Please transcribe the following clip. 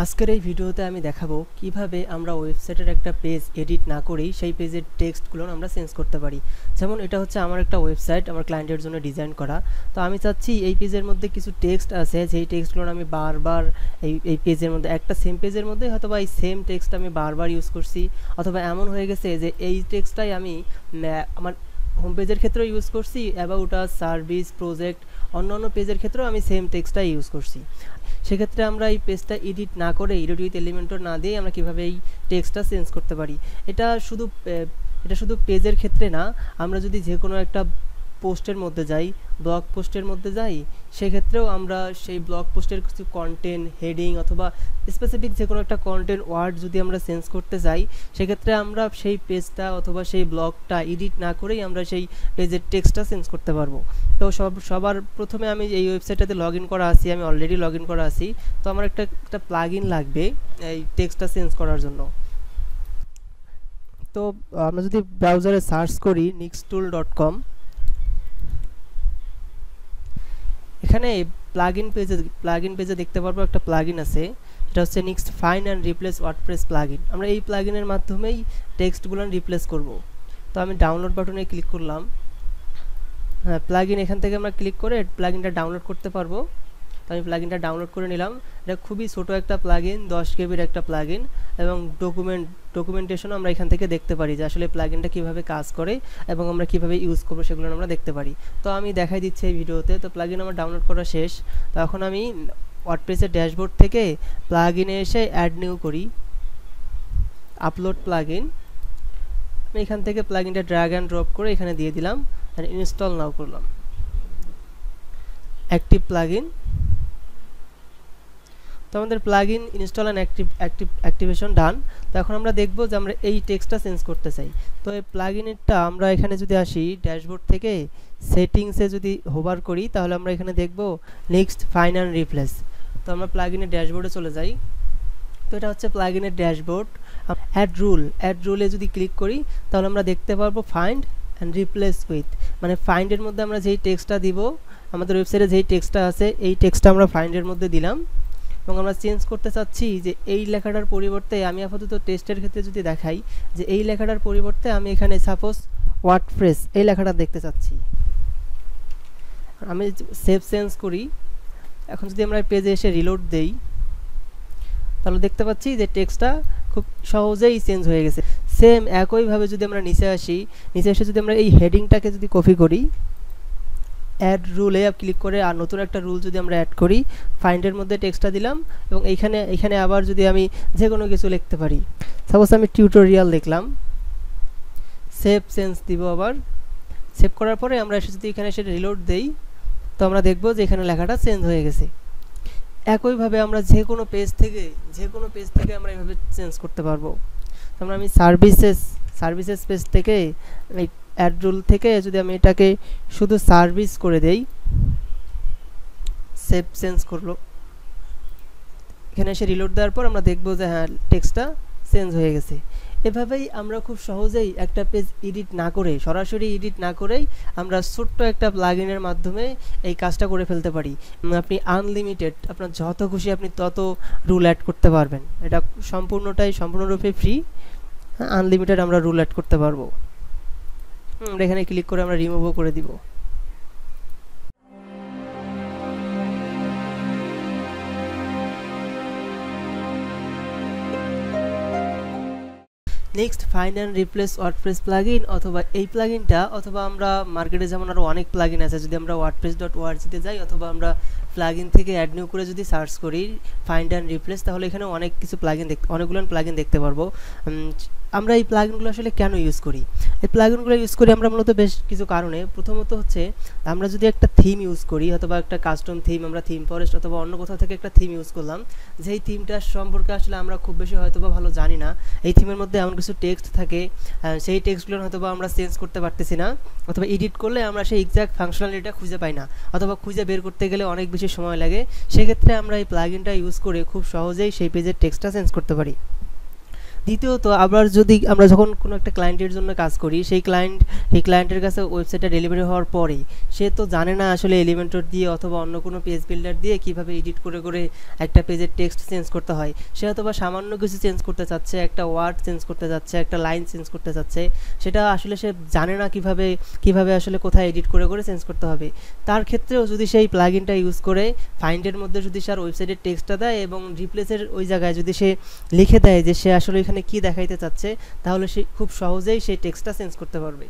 আজকের এই ভিডিওতে আমি দেখাবো কিভাবে আমরা ওয়েবসাইটের একটা পেজ এডিট না করেই সেই পেজের টেক্সটগুলো আমরা চেঞ্জ করতে পারি। যেমন এটা হচ্ছে আমার একটা ওয়েবসাইট আমার ক্লায়েন্টের জন্য ডিজাইন করা। তো আমি চাচ্ছি এই পেজের মধ্যে কিছু টেক্সট আছে যেই টেক্সটগুলো আমি বারবার এই পেজের মধ্যে একটা সেম পেজের মধ্যে হয়তো বা এই সেম টেক্সট আমি বারবার ইউজ করছি, অথবা এমন হয়ে গেছে যে এই টেক্সটটাই আমি আমার হোম পেজের ক্ষেত্রেও ইউজ করছি, অ্যাবাউট আস, সার্ভিস, প্রজেক্ট, অন্যান্য পেজের ক্ষেত্রেও আমি সেম টেক্সটটাই ইউজ করছি। সেক্ষেত্রে আমরা এই পেজটা এডিট না করে এডিট উইথ এলিমেন্টর না দিয়ে আমরা কীভাবে এই টেক্সটটা চেঞ্জ করতে পারি। এটা শুধু পেজের ক্ষেত্রে না, আমরা যদি যে কোনো একটা পোস্টের মধ্যে যাই, ব্লগ পোস্টের মধ্যে যাই, সেক্ষেত্রেও আমরা সেই ব্লগ পোস্টের কিছু কন্টেন্ট, হেডিং অথবা স্পেসিফিক যে কোনো একটা কন্টেন্ট ওয়ার্ড যদি আমরা চেঞ্জ করতে চাই, সেক্ষেত্রে আমরা সেই পেজটা অথবা সেই ব্লগটা এডিট না করেই আমরা সেই পেজের টেক্সটটা চেঞ্জ করতে পারবো। তো সবার প্রথমে আমি এই ওয়েবসাইটটাতে লগ ইন করা আছি, আমি অলরেডি লগ ইন করা আছি। তো আমার একটা প্লাগ ইন লাগবে এই টেক্সটটা চেঞ্জ করার জন্য। তো আমরা যদি ব্রাউজারে সার্চ করি nixtool.com, এখানে প্লাগইন পেজে দেখতে পারবো একটা প্লাগইন আছে, এটা হচ্ছে next find and replace WordPress plugin. আমরা এই প্লাগইনের মাধ্যমেই টেক্সটগুলো রিপ্লেস করব। তো আমি ডাউনলোড বাটনে ক্লিক করলাম। হ্যাঁ, প্লাগইন এখান থেকে আমরা ক্লিক করে প্লাগইনটা ডাউনলোড করতে পারবো। তো আমি প্লাগইনটা ডাউনলোড করে নিলাম। এটা খুবই ছোট একটা প্লাগইন, 10 কেবির একটা প্লাগইন, এবং ডকুমেন্টেশনও আমরা এখান থেকে দেখতে পারি যে আসলে প্লাগইনটা কীভাবে কাজ করে এবং আমরা কীভাবে ইউজ করবো সেগুলো আমরা দেখতে পারি। তো আমি দেখাই দিচ্ছি এই ভিডিওতে। তো প্লাগইন আমার ডাউনলোড করা শেষ। তো এখন আমি ওয়ার্ডপ্রেসের ড্যাশবোর্ড থেকে প্লাগইনে এসে অ্যাড নিউ করি, আপলোড প্লাগইন। আমি এখান থেকে প্লাগইনটা ড্র্যাগ অ্যান্ড ড্রপ করে এখানে দিয়ে দিলাম আর ইনস্টল নাও করলাম। Active plugin. তো আমাদের প্লাগইন ইনস্টল অ্যান্ড অ্যাক্টিভেশন ডান। তো এখন আমরা দেখব যে আমরা এই টেক্সটটা চেঞ্জ করতে চাই। তো এই প্লাগইনটা আমরা এখানে যদি আসি ড্যাশবোর্ড থেকে সেটিংসে যদি হোভার করি, তাহলে আমরা এখানে দেখব নেক্সট ফাইন্ড অ্যান্ড রিপ্লেস। তো আমরা প্লাগইনের ড্যাশবোর্ডে চলে যাই। তো এটা হচ্ছে প্লাগইনের ড্যাশবোর্ড। অ্যাড রুলে যদি ক্লিক করি, তাহলে আমরা দেখতে পারবো ফাইন্ড অ্যান্ড রিপ্লেস উইথ, মানে ফাইন্ডের মধ্যে আমরা যেই টেক্সটটা দিব, আমাদের ওয়েবসাইটে যেই টেক্সটটা আছে এই টেক্সটটা আমরা ফাইন্ডের মধ্যে দিলাম, এবং আমরা চেঞ্জ করতে চাচ্ছি যে এই লেখাটার পরিবর্তে, আমি আপাতত টেক্সটের ক্ষেত্রে যদি দেখাই যে এই লেখাটার পরিবর্তে আমি এখানে সাপোজ ওয়ার্ডপ্রেস এই লেখাটা দেখতে চাচ্ছি। আমি সেভ চেঞ্জ করি। এখন যদি আমরা পেজে এসে রিলোড দেই, তাহলে দেখতে পাচ্ছি যে টেক্সটটা খুব সহজেই চেঞ্জ হয়ে গেছে। সেম একইভাবে যদি আমরা নিচে আসি, নিচে এসে যদি আমরা এই হেডিংটাকে যদি কপি করি, অ্যাড রুলে ক্লিক করে আর নতুন একটা রুল যদি আমরা অ্যাড করি, ফাইন্ডের মধ্যে টেক্সটটা দিলাম, এবং এইখানে আবার যদি আমি যে কোনো কিছু লিখতে পারি, সাপোজ আমি টিউটোরিয়াল লিখলাম, সেভ চেঞ্জ দিব। আবার সেভ করার পরে আমরা এসে যদি এখানে এসে রিলোড দেই, তো আমরা দেখব যে এখানে লেখাটা চেঞ্জ হয়ে গেছে। একইভাবে আমরা যে কোনো পেজ থেকে আমরা এভাবে চেঞ্জ করতে পারবো। আমরা আমি সার্ভিসেস পেজ থেকে এই অ্যাড রুল থেকে যদি আমি এটাকে শুধু সার্ভিস করে দেই, সেভ চেঞ্জ করলো, এখানে এসে রিলোড দেওয়ার পর আমরা দেখব যে হ্যাঁ টেক্সটটা চেঞ্জ হয়ে গেছে। এভাবেই আমরা খুব সহজেই একটা পেজ সরাসরি এডিট না করেই আমরা ছোট্ট একটা প্লাগইনের মাধ্যমে এই কাজটা করে ফেলতে পারি। আপনি আনলিমিটেড, আপনার যত খুশি আপনি তত রুল অ্যাড করতে পারবেন। এটা সম্পূর্ণরূপে ফ্রি, আনলিমিটেড আমরা রুল অ্যাড করতে পারবো। এখানে ক্লিক করে আমরা রিমুভও করে দিব। Next find and replace WordPress plugin, অথবা এই প্লাগইনটা, অথবা আমরা মার্কেটে যেমন আরও অনেক প্লাগইন আছে, যদি আমরা wordpress.org-তে যাই অথবা আমরা প্লাগইন থেকে অ্যাড নিউ করে যদি সার্চ করি ফাইন্ড অ্যান্ড রিপ্লেস, তাহলে এখানে অনেকগুলো প্লাগইন দেখতে পারবো। আমরা এই প্লাগইনগুলো আসলে কেন ইউজ করি? এই প্লাগইনগুলো ইউজ করি আমরা মূলত বেশ কিছু কারণে। প্রথমত হচ্ছে আমরা যদি একটা থিম ইউজ করি, অথবা একটা কাস্টম থিম, আমরা থিম ফরেস্ট অথবা অন্য কোথাও থেকে একটা থিম ইউজ করলাম, যেই থিমটা সম্পর্কে আসলে আমরা খুব বেশি হয়তোবা ভালো জানি না, এই থিমের মধ্যে এমন কিছু টেক্সট থাকে, সেই টেক্সটগুলো হয়তোবা আমরা চেঞ্জ করতে পারতেছি না, অথবা এডিট করলে আমরা সেই এক্সাক্ট ফাংশনালিটিটা খুঁজে পাই না, অথবা খুঁজে বের করতে গেলে অনেক বেশি সময় লাগে। সেক্ষেত্রে আমরা এই প্লাগইনটা ইউজ করে খুব সহজেই সেই পেজের টেক্সটটা চেঞ্জ করতে পারি। দ্বিতীয়ত আবার যদি আমরা যখন কোনো একটা ক্লায়েন্টের জন্য কাজ করি, সেই ক্লায়েন্টের কাছে ওয়েবসাইটটা ডেলিভারি হওয়ার পরে সে তো জানে না আসলে এলিমেন্টর দিয়ে অথবা অন্য কোনো পেজ বিল্ডার দিয়ে কিভাবে এডিট করে করে একটা পেজের টেক্সট চেঞ্জ করতে হয়। সে হয়তো বা সামান্য কিছু চেঞ্জ করতে চাচ্ছে, একটা ওয়ার্ড চেঞ্জ করতে চাচ্ছে, একটা লাইন চেঞ্জ করতে চাচ্ছে, সেটা আসলে সে জানে না কিভাবে আসলে কোথায় এডিট করে করে চেঞ্জ করতে হবে। তার ক্ষেত্রেও যদি সেই প্লাগইনটা ইউজ করে ফাইন্ডের মধ্যে যদি সে আর ওয়েবসাইটের টেক্সটটা দেয় এবং রিপ্লেসের ওই জায়গায় যদি সে লিখে দেয় যে সে আসলে এখানে কি দেখাইতে চাচ্ছে, তাহলে সে খুব সহজেই সেই টেক্সটটা চেঞ্জ করতে পারবে।